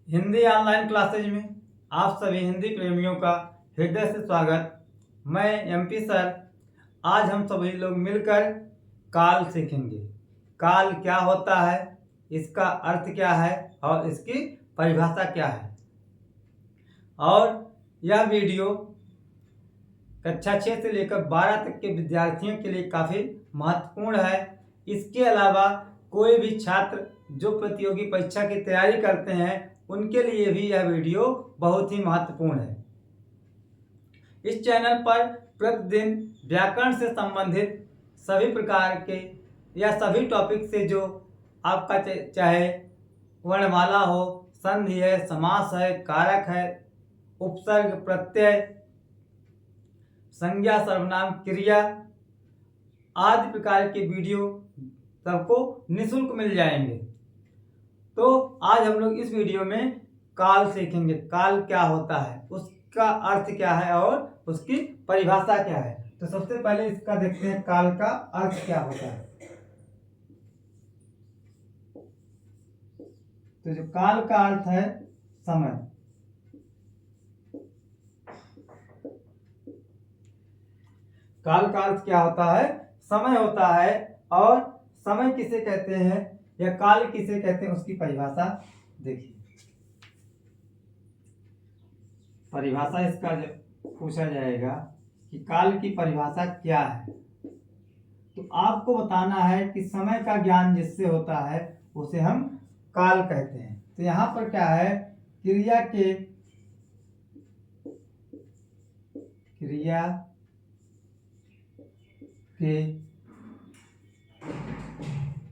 Hindi online classes में आप सभी हिंदी प्रेमियों का हृदय से स्वागत। मैं एमपी सर। आज हम सभी लोग मिलकर काल सीखेंगे। काल क्या होता है, इसका अर्थ क्या है और इसकी परिभाषा क्या है। और यह वीडियो कक्षा 6 से लेकर 12 तक के विद्यार्थियों के लिए काफ़ी महत्वपूर्ण है। इसके अलावा कोई भी छात्र जो प्रतियोगी परीक्षा की तैयारी करते हैं उनके लिए भी यह वीडियो बहुत ही महत्वपूर्ण है। इस चैनल पर प्रतिदिन व्याकरण से संबंधित सभी प्रकार के या सभी टॉपिक से जो आपका चाहे वर्णमाला हो, संधि है, समास है, कारक है, उपसर्ग, प्रत्यय, संज्ञा, सर्वनाम, क्रिया आदि प्रकार के वीडियो सबको निःशुल्क मिल जाएंगे। तो आज हम लोग इस वीडियो में काल सीखेंगे। काल क्या होता है, उसका अर्थ क्या है और उसकी परिभाषा क्या है। तो सबसे पहले इसका देखते हैं, काल का अर्थ क्या होता है। तो जो काल का अर्थ है समय। काल का अर्थ क्या होता है, समय होता है। और समय किसे कहते हैं या काल किसे कहते हैं उसकी परिभाषा देखिए। परिभाषा इसका जब पूछा जाएगा कि काल की परिभाषा क्या है, तो आपको बताना है कि समय का ज्ञान जिससे होता है उसे हम काल कहते हैं। तो यहां पर क्या है, क्रिया के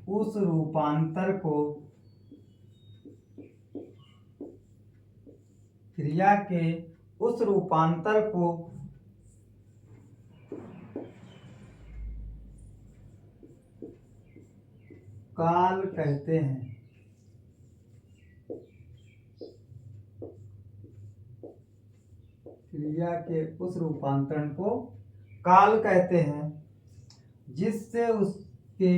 उस रूपांतर को काल कहते हैं। क्रिया के उस रूपांतरण को काल कहते हैं जिससे उसके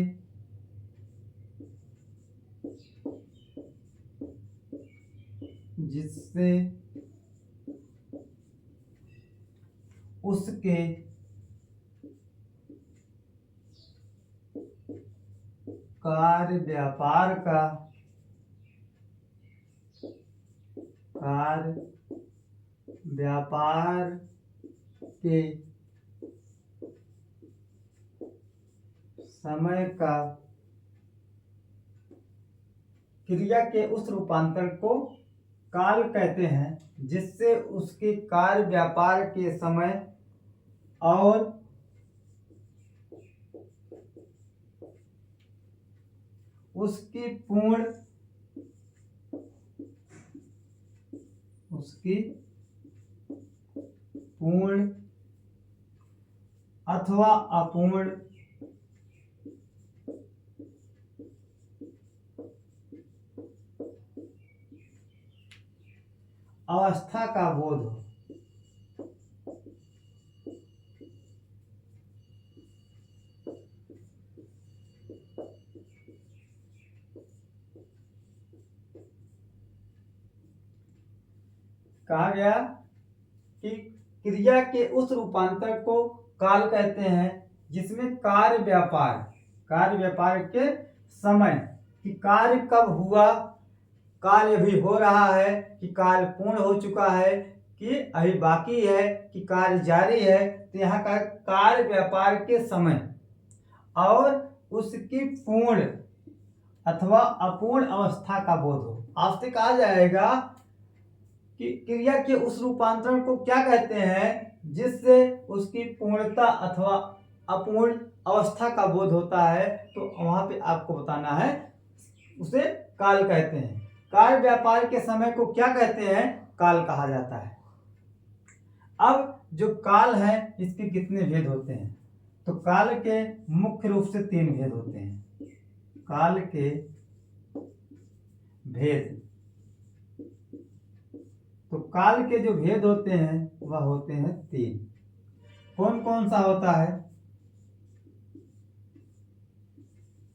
कार्य व्यापार के समय का, क्रिया के उस रूपांतरण को काल कहते हैं जिससे उसके कार्य व्यापार के समय और उसकी पूर्ण अथवा अपूर्ण अवस्था का बोध हो। कहा गया कि क्रिया के उस रूपांतर को काल कहते हैं जिसमें कार्य व्यापार के समय कि कार्य कब हुआ, कार्य अभी हो रहा है कि कार्य पूर्ण हो चुका है कि अभी बाकी है कि कार्य जारी है। तो यहाँ का कार्य व्यापार के समय और उसकी पूर्ण अथवा अपूर्ण अवस्था का बोध हो। आपसे कहा जाएगा कि क्रिया के उस रूपांतरण को क्या कहते हैं जिससे उसकी पूर्णता अथवा अपूर्ण अवस्था का बोध होता है। तो वहां पे आपको बताना है उसे काल कहते हैं। कार्य व्यापार के समय को क्या कहते हैं, काल कहा जाता है। अब जो काल है इसके कितने भेद होते हैं, तो काल के मुख्य रूप से 3 भेद होते हैं। काल के भेद, तो काल के जो भेद होते हैं वह होते हैं 3। कौन कौन सा होता है,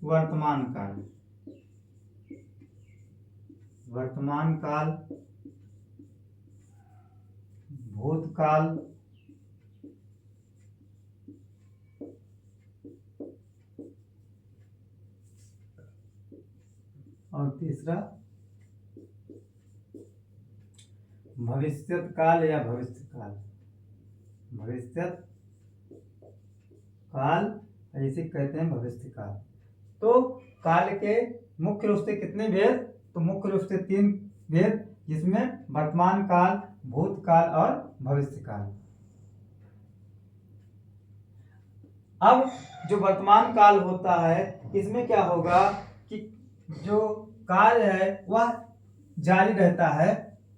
वर्तमान काल, वर्तमान काल, भूतकाल और तीसरा भविष्यत काल या भविष्य काल। भविष्यत काल इसे कहते हैं भविष्य काल। तो काल के मुख्य रूप से कितने भेद? तो मुख्य रूप से 3 भेद, जिसमें वर्तमान काल, भूतकाल और भविष्य काल। अब जो वर्तमान काल होता है, इसमें क्या होगा कि जो कार्य है वह जारी रहता है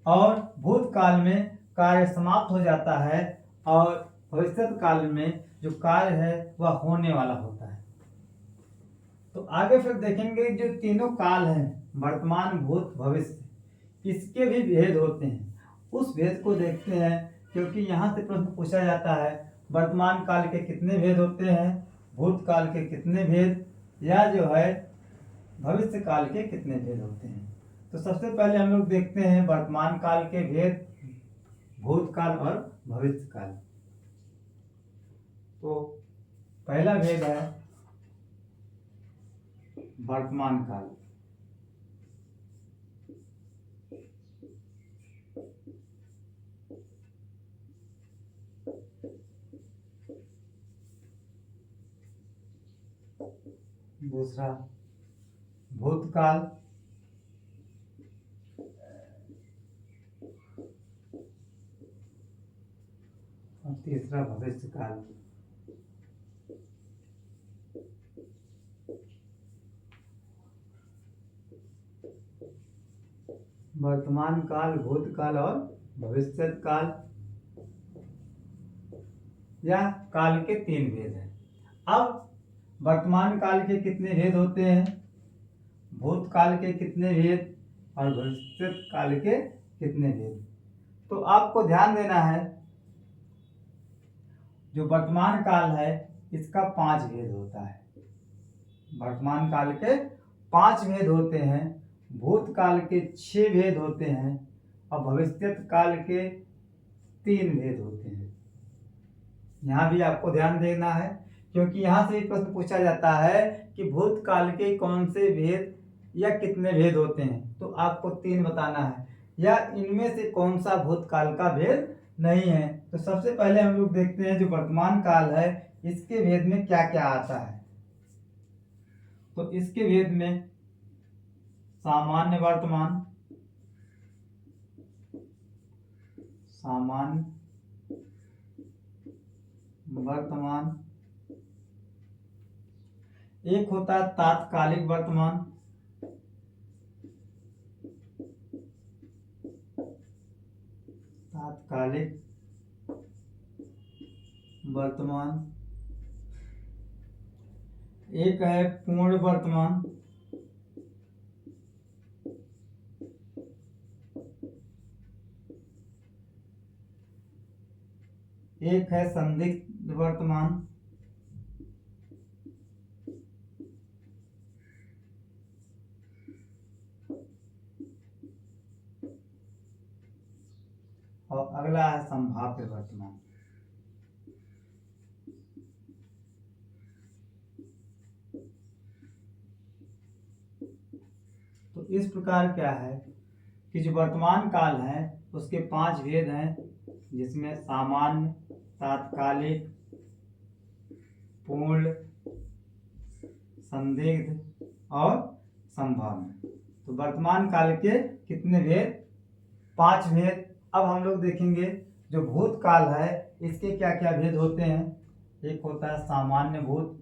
और भूतकाल में कार्य समाप्त हो जाता है और भविष्यत काल में जो कार्य है वह होने वाला होता है। तो आगे फिर देखेंगे जो तीनों काल हैं, वर्तमान, भूत, भविष्य, इसके भी भेद होते हैं। उस भेद को देखते हैं, क्योंकि यहाँ से प्रश्न पूछा जाता है वर्तमान काल के कितने भेद होते हैं, भूतकाल के कितने भेद, या जो है भविष्य काल के कितने भेद होते हैं। तो सबसे पहले हम लोग देखते हैं वर्तमान काल के भेद, भूतकाल और भविष्य काल। तो पहला भेद है वर्तमान काल। दूसरा भूतकाल, और तीसरा भविष्य काल। वर्तमान काल, भूतकाल और भविष्य काल, या काल के 3 भेद हैं। अब वर्तमान काल के कितने भेद होते हैं, भूतकाल के कितने भेद और भविष्य काल के कितने भेद। तो आपको ध्यान देना है, जो वर्तमान काल है इसका 5 भेद होता है। वर्तमान काल के 5 भेद होते हैं, भूतकाल के 6 भेद होते हैं और भविष्य काल के 3 भेद होते हैं। यहाँ भी आपको ध्यान देना है, क्योंकि यहाँ से भी प्रश्न पूछा जाता है कि भूतकाल के कौन से भेद या कितने भेद होते हैं। तो आपको 3 बताना है, या इनमें से कौन सा भूतकाल का भेद नहीं है। तो सबसे पहले हम लोग देखते हैं जो वर्तमान काल है इसके भेद में क्या क्या आता है। तो इसके भेद में सामान्य वर्तमान, सामान्य वर्तमान, एक होता है तात्कालिक वर्तमान, तात्कालिक वर्तमान, एक है पूर्ण वर्तमान, एक है संदिग्ध वर्तमान, और अगला है संभाव्य वर्तमान। तो इस प्रकार क्या है कि जो वर्तमान काल है उसके 5 भेद हैं, जिसमें सामान्य, तात्कालिक, पूर्ण, संदिग्ध और संभाव्य। तो वर्तमान काल के कितने भेद? 5 भेद। अब हम लोग देखेंगे जो भूतकाल है इसके क्या क्या भेद होते हैं। एक होता है सामान्य भूत,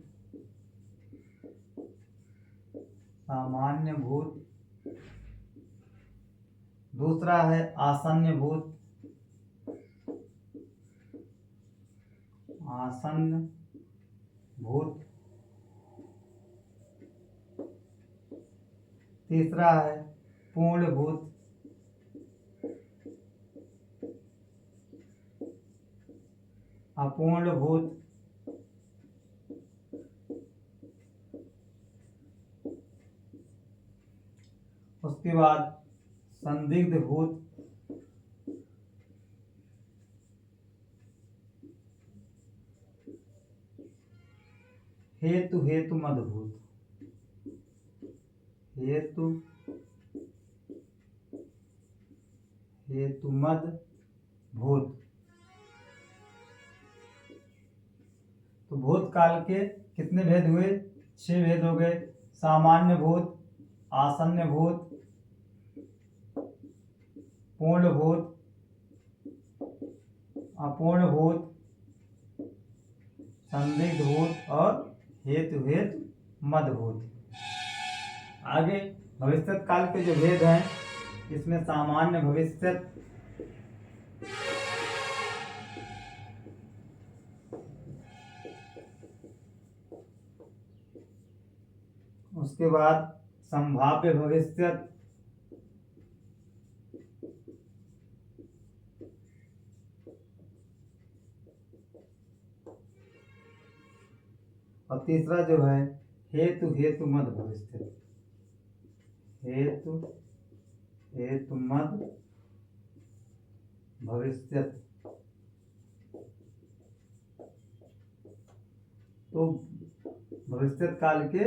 सामान्य भूत, दूसरा है आसन्न भूत, आसन्न भूत, तीसरा है पूर्ण भूत, अपूर्ण भूत, उसके बाद संदिग्ध भूत, हेतु हेतु मदभूत, हेतु हेतु मद भूत। तो भूतकाल के कितने भेद हुए? 6 भेद हो गए। सामान्य भूत, आसन्न भूत, पूर्ण भूत, अपूर्ण भूत, संदिग्ध भूत और हेतु हेतु मदभूत। आगे भविष्यत काल के जो भेद हैं, इसमें सामान्य भविष्यत, उसके बाद संभाव्य भविष्यत, और तीसरा जो है हेतु हेतु मद भविष्यत, हेतु हेतु मद भविष्यत। तो भविष्यत काल के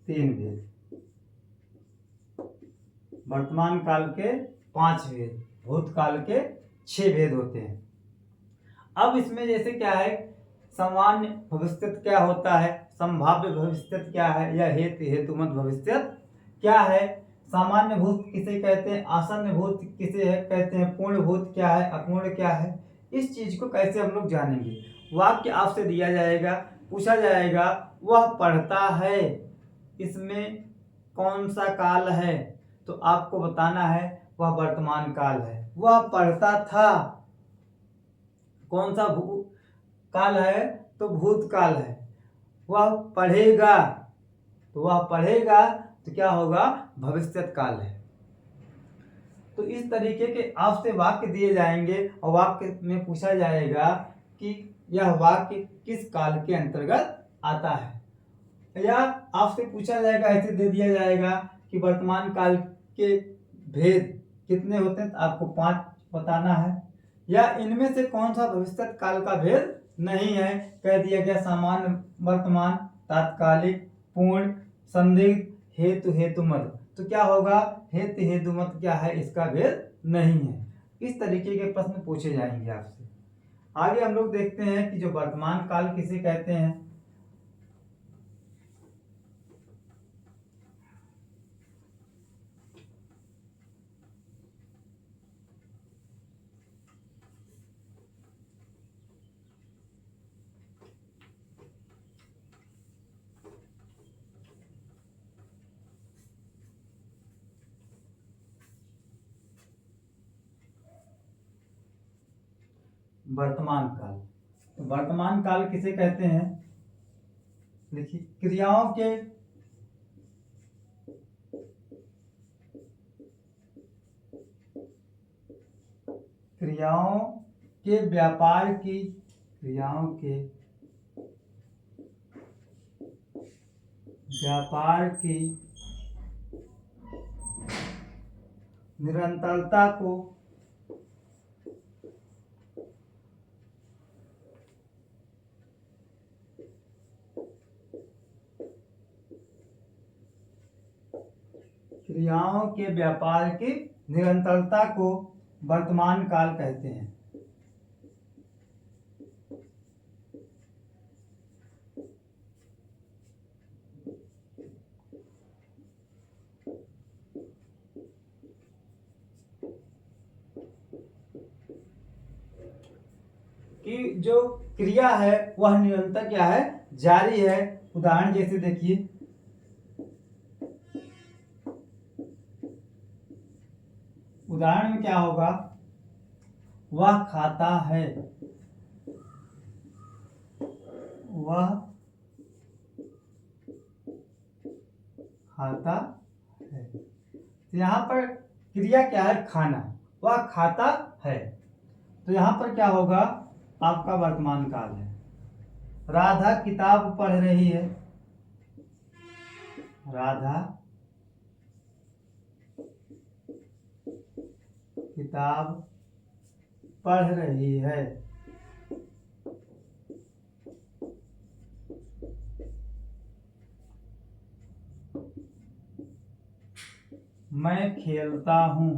3 भेद, वर्तमान काल के 5 भेद, भूतकाल के 6 भेद होते हैं। अब इसमें जैसे क्या है, सामान्य भविष्यत क्या होता है, संभाव्य भविष्यत क्या है, या हेतु हेतुमत भविष्यत क्या है, सामान्य भूत किसे कहते हैं, आसन्न भूत किसे कहते हैं, पूर्ण भूत क्या है, अपूर्ण क्या है, इस चीज को कैसे हम लोग जानेंगे। वाक्य आपसे दिया जाएगा, पूछा जाएगा वह पढ़ता है, इसमें कौन सा काल है, तो आपको बताना है वह वर्तमान काल है। वह पढ़ता था, कौन सा काल है, तो भूतकाल है। वह पढ़ेगा, तो वह पढ़ेगा तो क्या होगा, भविष्यत काल है। तो इस तरीके के आपसे वाक्य दिए जाएंगे और वाक्य में पूछा जाएगा कि यह वाक्य किस काल के अंतर्गत आता है, या आपसे पूछा जाएगा, ऐसे दे दिया जाएगा कि वर्तमान काल के भेद कितने होते हैं, तो आपको 5 बताना है, या इनमें से कौन सा भविष्यत काल का भेद नहीं है, कह दिया गया सामान्य, वर्तमान, तात्कालिक, पूर्ण, संदिग्ध, हेतु हेतुमत। तो क्या होगा, हेतु हेतुमत क्या है, इसका भेद नहीं है। इस तरीके के प्रश्न पूछे जाएंगे आपसे। आगे हम लोग देखते हैं कि जो वर्तमान काल किसे कहते हैं। वर्तमान काल, तो वर्तमान काल किसे कहते हैं, देखिए, क्रियाओं के व्यापार की, क्रियाओं के व्यापार की निरंतरता को क्रियाओं के व्यापार की निरंतरता को वर्तमान काल कहते हैं। कि जो क्रिया है वह निरंतर क्या है, जारी है। उदाहरण जैसे देखिए, उदाहरण में क्या होगा, वह खाता है, वह खाता है। तो यहाँ पर क्रिया क्या है, खाना, वह खाता है, तो यहाँ पर क्या होगा, आपका वर्तमान काल है। राधा किताब पढ़ रही है, राधा किताब पढ़ रही है। मैं खेलता हूँ।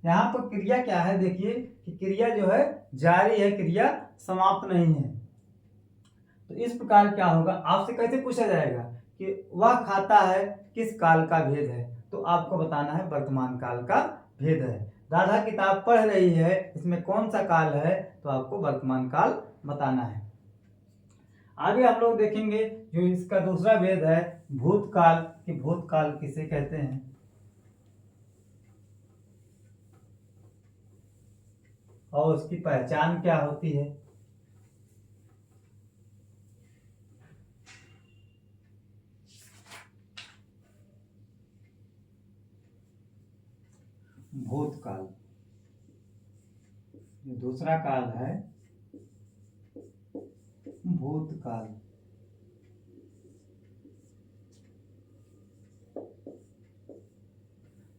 यहाँ पर क्रिया क्या है, देखिए कि क्रिया जो है जारी है, क्रिया समाप्त नहीं है। तो इस प्रकार क्या होगा, आपसे कैसे पूछा जाएगा कि वह खाता है किस काल का भेद है, तो आपको बताना है वर्तमान काल का भेद है। राधा किताब पढ़ रही है, इसमें कौन सा काल है, तो आपको वर्तमान काल बताना है। आगे हम लोग देखेंगे जो इसका दूसरा भेद है भूतकाल, कि भूतकाल किसे कहते हैं। और उसकी पहचान क्या होती है। भूतकाल दूसरा काल है भूतकाल।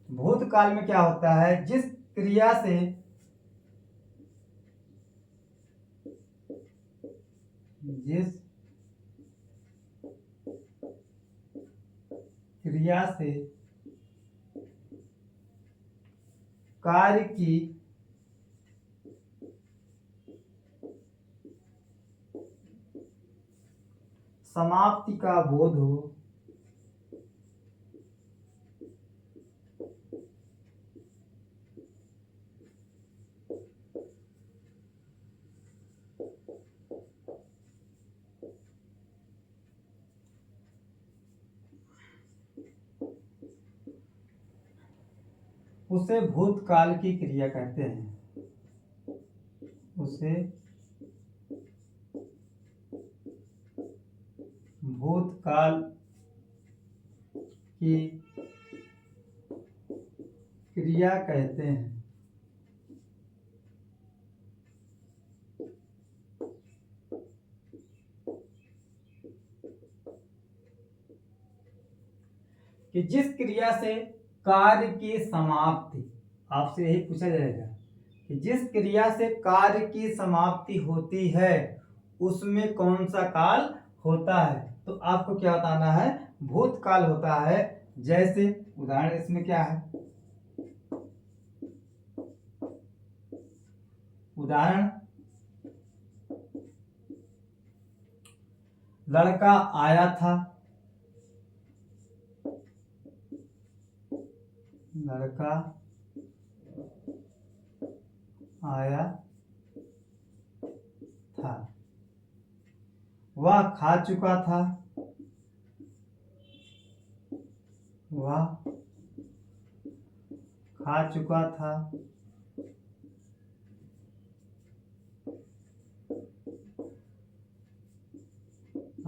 भूतकाल में क्या होता है, जिस क्रिया से कार्य की समाप्ति का बोध हो, उसे भूतकाल की क्रिया कहते हैं। उसे भूतकाल की क्रिया कहते हैं। कि जिस क्रिया से कार्य की समाप्ति, आपसे यही पूछा जाएगा कि जिस क्रिया से कार्य की समाप्ति होती है उसमें कौन सा काल होता है, तो आपको क्या बताना है, भूतकाल होता है। जैसे उदाहरण इसमें क्या है, उदाहरण लड़का आया था, लड़का आया था। वह खा चुका था, वह खा चुका था।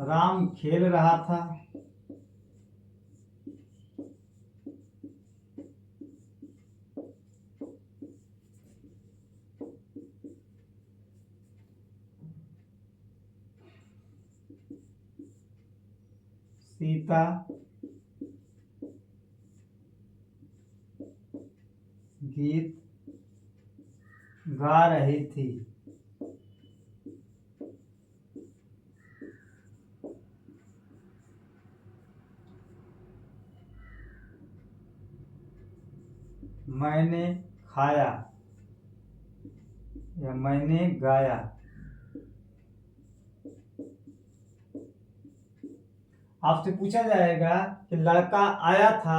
राम खेल रहा था, सीता गीत गा रही थी। मैंने खाया या मैंने गाया। आपसे पूछा जाएगा कि लड़का आया था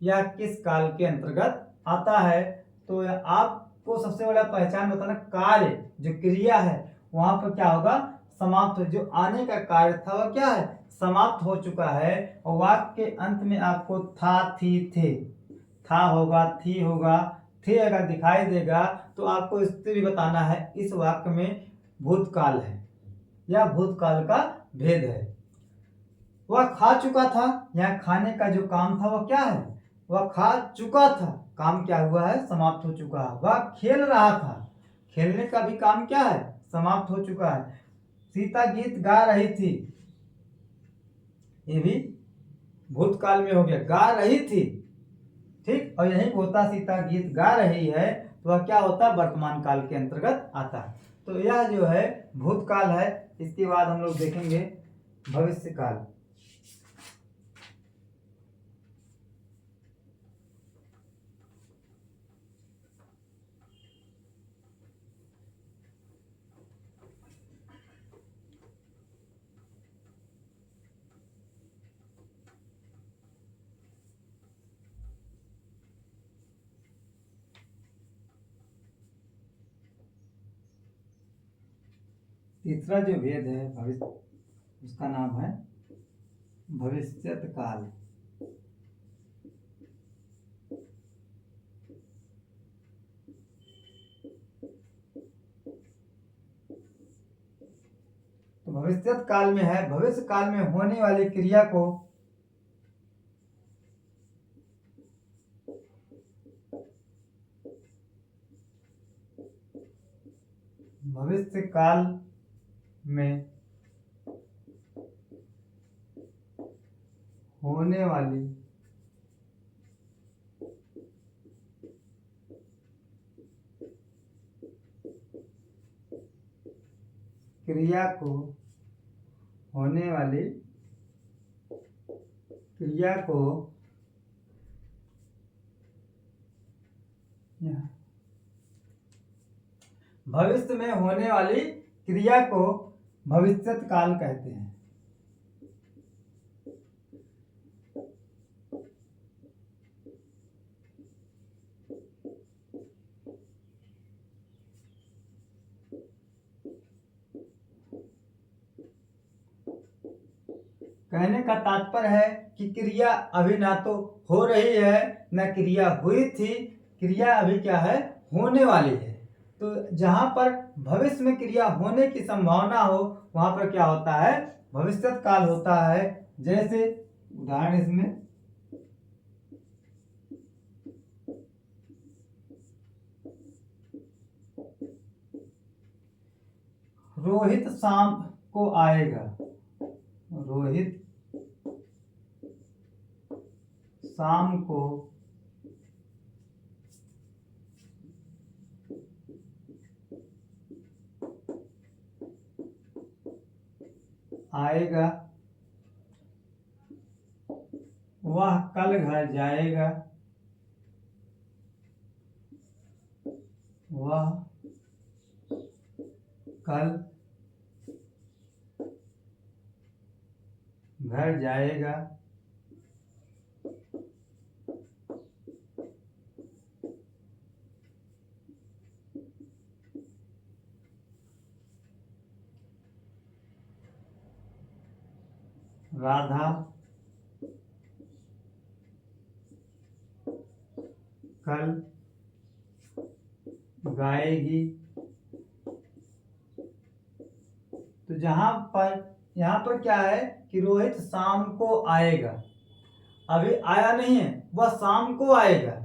या किस काल के अंतर्गत आता है, तो आपको सबसे बड़ा पहचान बताना, कार्य जो क्रिया है वहां पर क्या होगा, समाप्त। जो आने का कार्य था वह क्या है, समाप्त हो चुका है। और वाक्य के अंत में आपको था, थी, थे, था होगा, थी होगा, थे अगर दिखाई देगा तो आपको इससे भी बताना है इस वाक्य में भूतकाल है या भूतकाल का भेद है। वह खा चुका था, यहाँ खाने का जो काम था वह क्या है, वह खा चुका था, काम क्या हुआ है, समाप्त हो चुका है। वह खेल रहा था, खेलने का भी काम क्या है, समाप्त हो चुका है। सीता गीत गा रही थी, ये भी भूतकाल में हो गया, गा रही थी, ठीक। और यही पोता सीता गीत गा रही है तो वह क्या होता है, वर्तमान काल के अंतर्गत आता है। तो यह जो है भूतकाल है। इसके बाद हम लोग देखेंगे भविष्य काल। तीसरा जो भेद है भविष्य, उसका नाम है भविष्यत काल। तो भविष्यत काल में है, भविष्य काल में होने वाली क्रिया को भविष्य काल में होने वाली क्रिया को भविष्य में होने वाली क्रिया को भविष्यत काल कहते हैं। कहने का तात्पर्य है कि क्रिया अभी ना तो हो रही है न क्रिया हुई थी, क्रिया अभी क्या है, होने वाली है। तो जहां पर भविष्य में क्रिया होने की संभावना हो वहां पर क्या होता है, भविष्यत काल होता है। जैसे उदाहरण इसमें रोहित शाम को आएगा, रोहित शाम को आएगा, वह कल घर जाएगा, वह कल घर जाएगा। राधा कल गाएगी। तो यहाँ पर क्या है कि रोहित शाम को आएगा, अभी आया नहीं है, वह शाम को आएगा,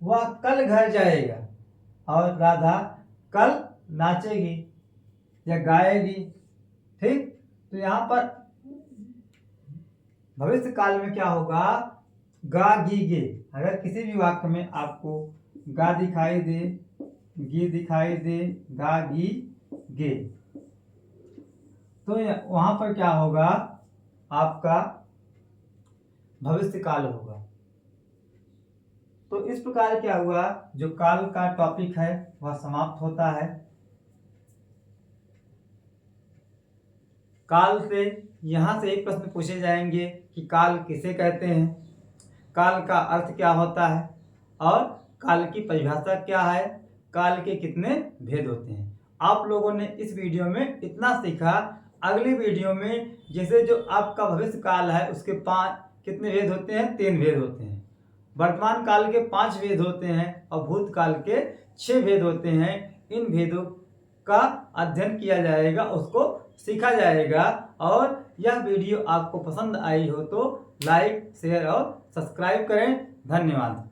वह कल घर जाएगा और राधा कल नाचेगी या गाएगी, ठीक। तो यहाँ पर भविष्य काल में क्या होगा, गा गी गे। अगर किसी भी वाक्य में आपको गा दिखाई दे, गी दिखाई दे, गा गी गे, तो वहां पर क्या होगा, आपका भविष्य काल होगा। तो इस प्रकार क्या हुआ, जो काल का टॉपिक है वह समाप्त होता है। काल से यहां से एक प्रश्न पूछे जाएंगे कि काल किसे कहते हैं, काल का अर्थ क्या होता है और काल की परिभाषा क्या है, काल के कितने भेद होते हैं। आप लोगों ने इस वीडियो में इतना सीखा। अगली वीडियो में जैसे जो आपका भविष्य काल है उसके कितने भेद होते हैं, 3 भेद होते हैं। वर्तमान काल के 5 भेद होते हैं और भूतकाल के 6 भेद होते हैं। इन भेदों का अध्ययन किया जाएगा, उसको सीखा जाएगा। और यह वीडियो आपको पसंद आई हो तो लाइक, शेयर और सब्सक्राइब करें। धन्यवाद।